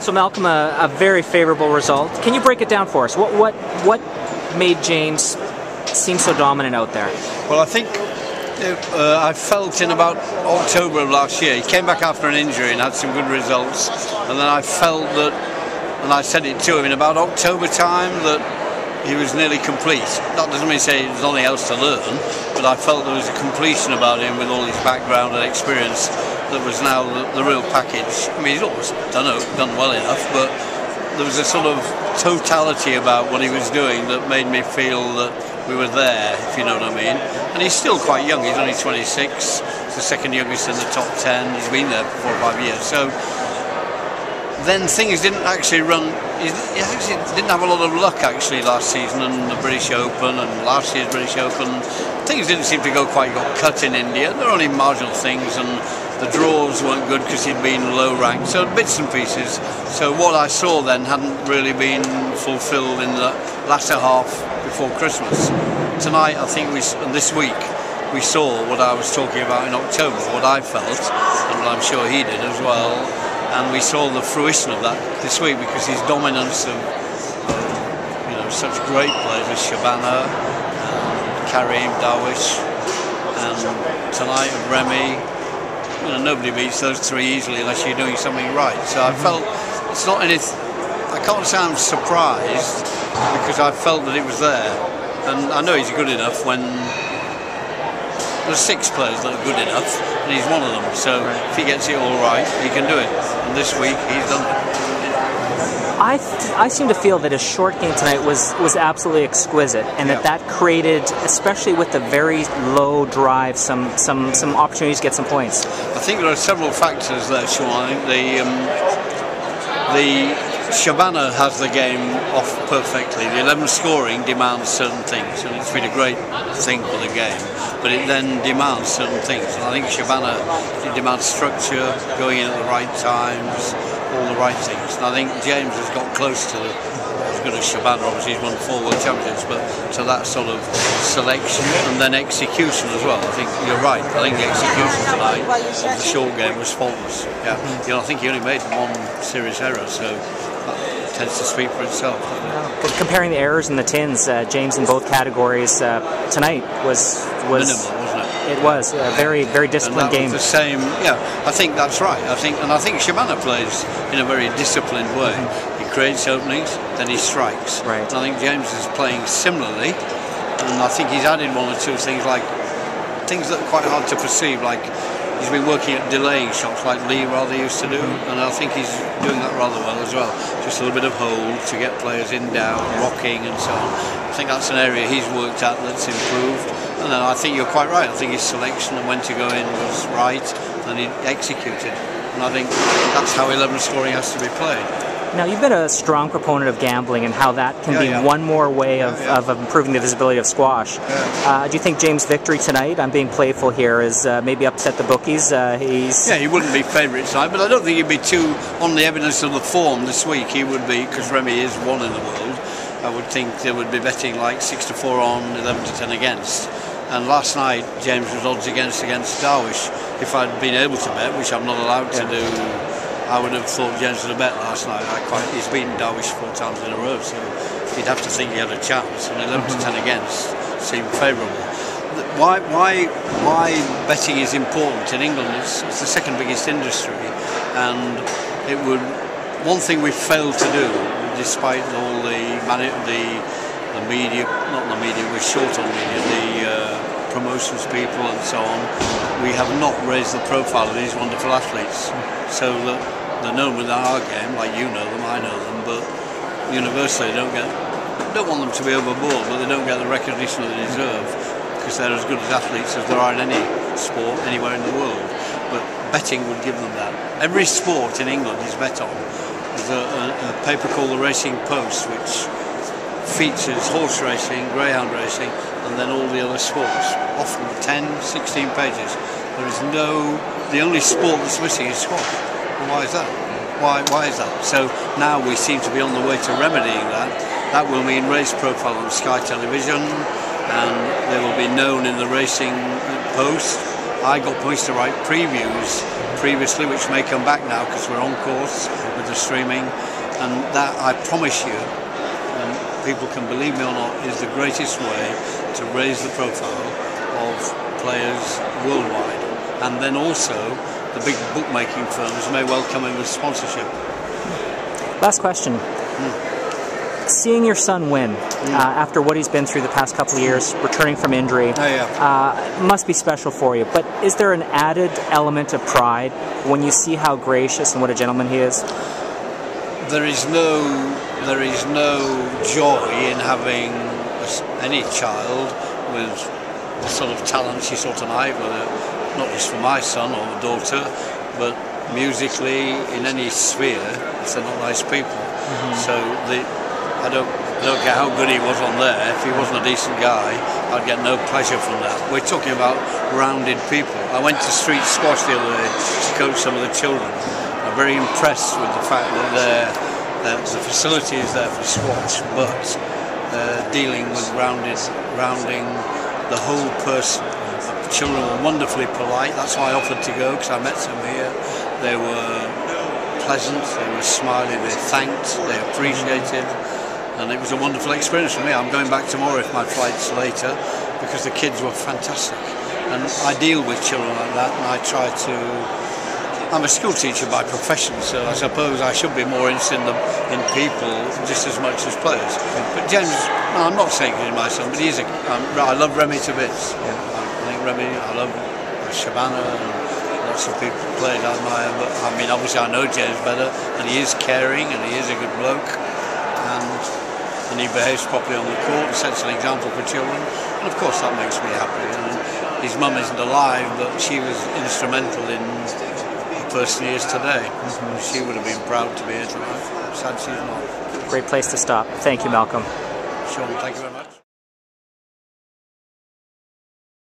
So Malcolm, a very favourable result. Can you break it down for us? What made James seem so dominant out there? Well, I think I felt in about October of last year, he came back after an injury and had some good results, and then I felt that, and I said it to him in about October time, that he was nearly complete. That doesn't mean to say there's nothing else to learn, but I felt there was a completion about him with all his background and experience that was now the real package. I mean, he's always done well enough, but there was a sort of totality about what he was doing that made me feel that we were there, if you know what I mean. And he's still quite young, he's only 26, he's the second youngest in the top 10, he's been there for 4 or 5 years. So then things didn't actually run, he actually didn't have a lot of luck actually last season and the British Open and last year's British Open. Things didn't seem to got cut in India, there were only marginal things, and the draws weren't good because he'd been low ranked, so bits and pieces. So what I saw then hadn't really been fulfilled in the latter half before Christmas. Tonight, I think this week, we saw what I was talking about in October, what I felt, and what I'm sure he did as well. And we saw the fruition of that this week because his dominance of such great players as Shabana and Karim, Darwish, and tonight of Remy. Nobody beats those three easily unless you're doing something right. So I felt it's not anything. I can't say I'm surprised because I felt that it was there, and I know he's good enough when there's 6 players that are good enough, and he's one of them. So if he gets it all right, he can do it. And this week he's done it. I seem to feel that his short game tonight was absolutely exquisite, and that created, especially with the very low drive, some opportunities to get some points. I think there are several factors there, Sean. I think the Shabana has the game off perfectly. The 11 scoring demands certain things, and it's been a great thing for the game. But it then demands certain things. And I think Shabana, it demands structure, going in at the right times, all the right things. And I think James has got close to as good as Shabana. Obviously, he's won 4 World Championships, but to that sort of selection and then execution as well. I think you're right. I think the execution tonight of the short game was faultless. Yeah, I think he only made 1 serious error, so that tends to speak for itself. But comparing the errors and the tins, James in both categories tonight was minimal, wasn't it? It was a very disciplined game. The same, I think that's right. I think Shabana plays in a very disciplined way. He creates openings, then he strikes. Right. And I think James is playing similarly, and I think he's added 1 or 2 things, like things that are quite hard to perceive, like he's been working at delaying shots like Lee rather used to do, and I think he's doing that rather well as well. Just a little bit of hold to get players in, down, rocking and so on. I think that's an area he's worked at that's improved. And then I think you're quite right. I think his selection and when to go in was right, and he executed. And I think that's how 11 scoring has to be played. Now, you've been a strong proponent of gambling and how that can be one more way of improving the visibility of squash. Do you think James' victory tonight, I'm being playful here, is maybe upset the bookies? He wouldn't be favourite tonight, but I don't think he'd be too, on the evidence of the form this week, he would be, because Remy is 1 in the world, I would think they would be betting like 6-4 on, 11-10 against. And last night, James was odds against Darwish. If I'd been able to bet, which I'm not allowed to do, I would have thought James would have bet last night. He's beaten Darwish 4 times in a row, so he'd have to think he had a chance. And 11-10 against seemed favourable. Why betting is important in England? It's the second biggest industry, and it would. One thing we've failed to do, despite all the media, not the media, we're short on media, the promotions people and so on, we have not raised the profile of these wonderful athletes so that they're known within our game, like you know them, I know them, but universally don't want them to be overboard, but they don't get the recognition that they deserve because they're as good as athletes as there are in any sport anywhere in the world. But betting would give them that. Every sport in England is bet on. There's a paper called The Racing Post, which features horse racing, greyhound racing, and then all the other sports, often 10, 16 pages. The only sport that's missing is squash. And why is that? Why is that? So now we seem to be on the way to remedying that. That will mean race profile on Sky Television, and they will be known in the Racing Post I got permission to write previews previously, which may come back now because we're on course with the streaming, and that, I promise you, and people can believe me or not, is the greatest way to raise the profile of players worldwide. And then also the big bookmaking firms may well come in with sponsorship. Last question. Seeing your son win after what he's been through the past couple of years, returning from injury, must be special for you. But is there an added element of pride when you see how gracious and what a gentleman he is? There is no joy in having any child with the sort of talents you saw tonight, not just for my son or daughter, but musically in any sphere. They're not nice people. So I don't care how good he was on there. If he wasn't a decent guy, I'd get no pleasure from that. We're talking about rounded people. I went to street squash the other day to coach some of the children. I'm very impressed with the fact that the facility is there for squash, but dealing with rounding the whole person. The children were wonderfully polite. That's why I offered to go, because I met some here. They were pleasant, they were smiling, they thanked, they appreciated, and it was a wonderful experience for me. I'm going back tomorrow if my flight's later, because the kids were fantastic. And I deal with children like that, and I try to... I'm a school teacher by profession, so I suppose I should be more interested in people just as much as players. But James, no, I'm not saying he's my son, but he's I love Remy to bits. I think Remy, I love Shabana, and lots of people played I admire, but I mean obviously I know James better, and he is caring and he is a good bloke, and he behaves properly on the court and sets an example for children, and of course that makes me happy. And his mum isn't alive, but she was instrumental in the person he is today. She would have been proud to be here tonight. Sad she's not. Great place to stop. Thank you, Malcolm. Sean, thank you very much.